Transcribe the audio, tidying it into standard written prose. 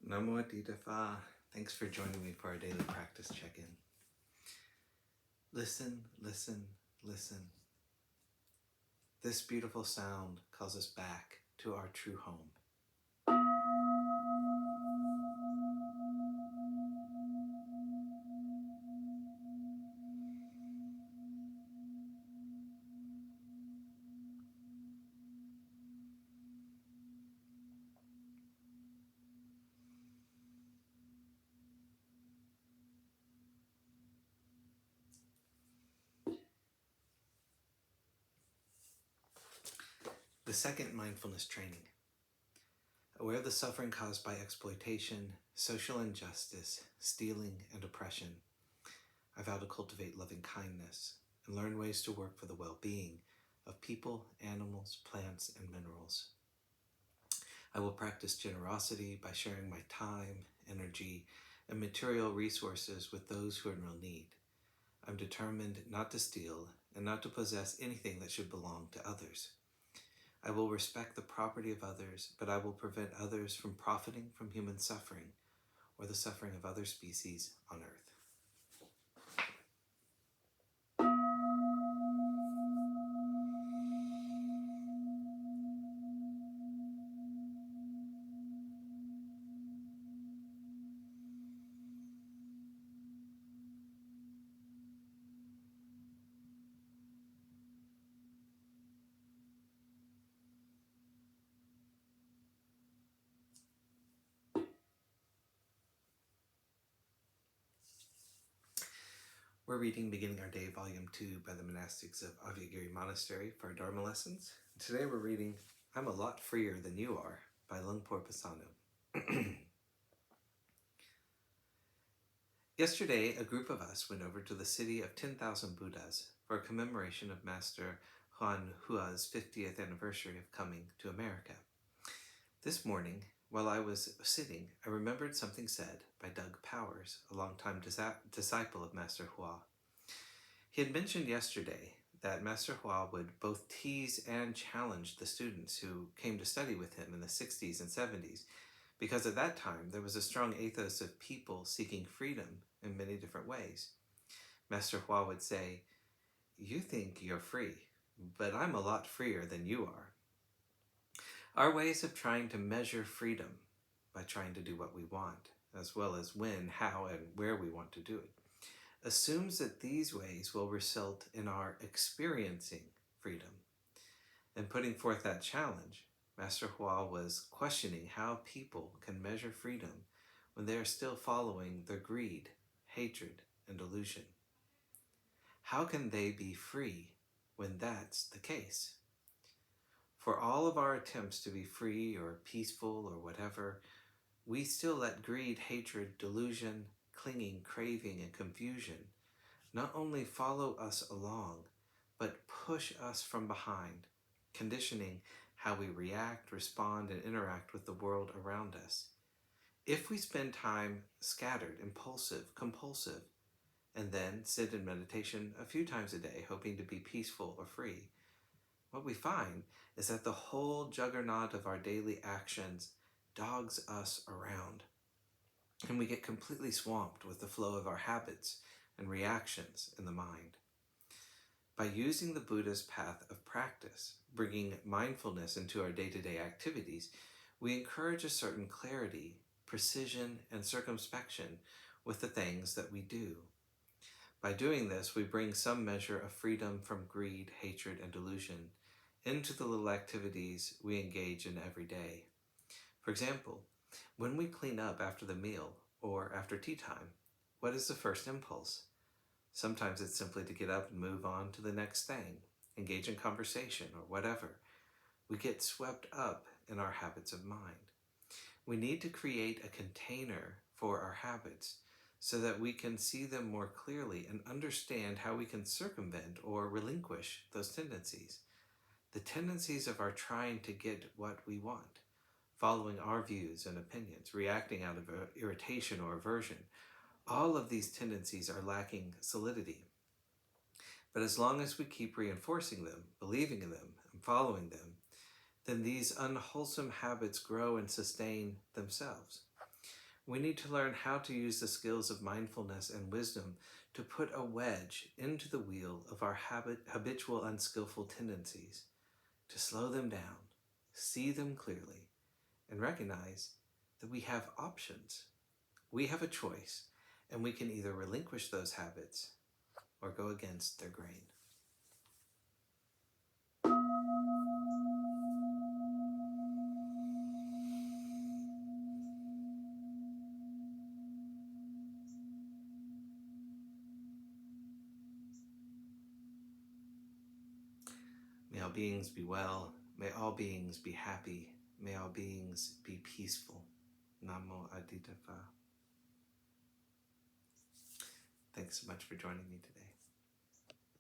Namo Phat. Thanks for joining me for our daily practice check-in. Listen, listen, listen. This beautiful sound calls us back to our true home. The second mindfulness training. Aware of the suffering caused by exploitation, social injustice, stealing, and oppression, I vow to cultivate loving kindness and learn ways to work for the well-being of people, animals, plants, and minerals. I will practice generosity by sharing my time, energy, and material resources with those who are in real need. I'm determined not to steal and not to possess anything that should belong to others. I will respect the property of others, but I will prevent others from profiting from human suffering or the suffering of other species on earth. We're reading Beginning Our Day, Volume 2 by the monastics of Abhayagiri Monastery for our Dharma lessons. Today we're reading I'm a Lot Freer Than You Are by Lungpo Pasanu. Yesterday, a group of us went over to the city of 10,000 Buddhas for a commemoration of Master Huan Hua's 50th anniversary of coming to America. This morning, while I was sitting, I remembered something said by Doug Powers, a longtime disciple of Master Hua. He had mentioned yesterday that Master Hua would both tease and challenge the students who came to study with him in the 60s and 70s, because at that time there was a strong ethos of people seeking freedom in many different ways. Master Hua would say, "You think you're free, but I'm a lot freer than you are." Our ways of trying to measure freedom by trying to do what we want, as well as when, how, and where we want to do it, assumes that these ways will result in our experiencing freedom. And putting forth that challenge, Master Hua was questioning how people can measure freedom when they are still following their greed, hatred, and delusion. How can they be free when that's the case? For all of our attempts to be free or peaceful or whatever, we still let greed, hatred, delusion, clinging, craving, and confusion not only follow us along, but push us from behind, conditioning how we react, respond, and interact with the world around us. If we spend time scattered, impulsive, compulsive, and then sit in meditation a few times a day, hoping to be peaceful or free, what we find is that the whole juggernaut of our daily actions dogs us around, and we get completely swamped with the flow of our habits and reactions in the mind. By using the Buddha's path of practice, bringing mindfulness into our day-to-day activities, we encourage a certain clarity, precision, and circumspection with the things that we do. By doing this, we bring some measure of freedom from greed, hatred, and delusion into the little activities we engage in every day. For example, when we clean up after the meal or after tea time, what is the first impulse? Sometimes it's simply to get up and move on to the next thing, engage in conversation or whatever. We get swept up in our habits of mind. We need to create a container for our habits so that we can see them more clearly and understand how we can circumvent or relinquish those tendencies. The tendencies of our trying to get what we want, following our views and opinions, reacting out of irritation or aversion, all of these tendencies are lacking solidity. But as long as we keep reinforcing them, believing in them, and following them, then these unwholesome habits grow and sustain themselves. We need to learn how to use the skills of mindfulness and wisdom to put a wedge into the wheel of our habitual unskillful tendencies, to slow them down, see them clearly, and recognize that we have options. We have a choice, and we can either relinquish those habits or go against their grain. May all beings be well. May all beings be happy. May all beings be peaceful. Namo Aditya Phat. Thanks so much for joining me today.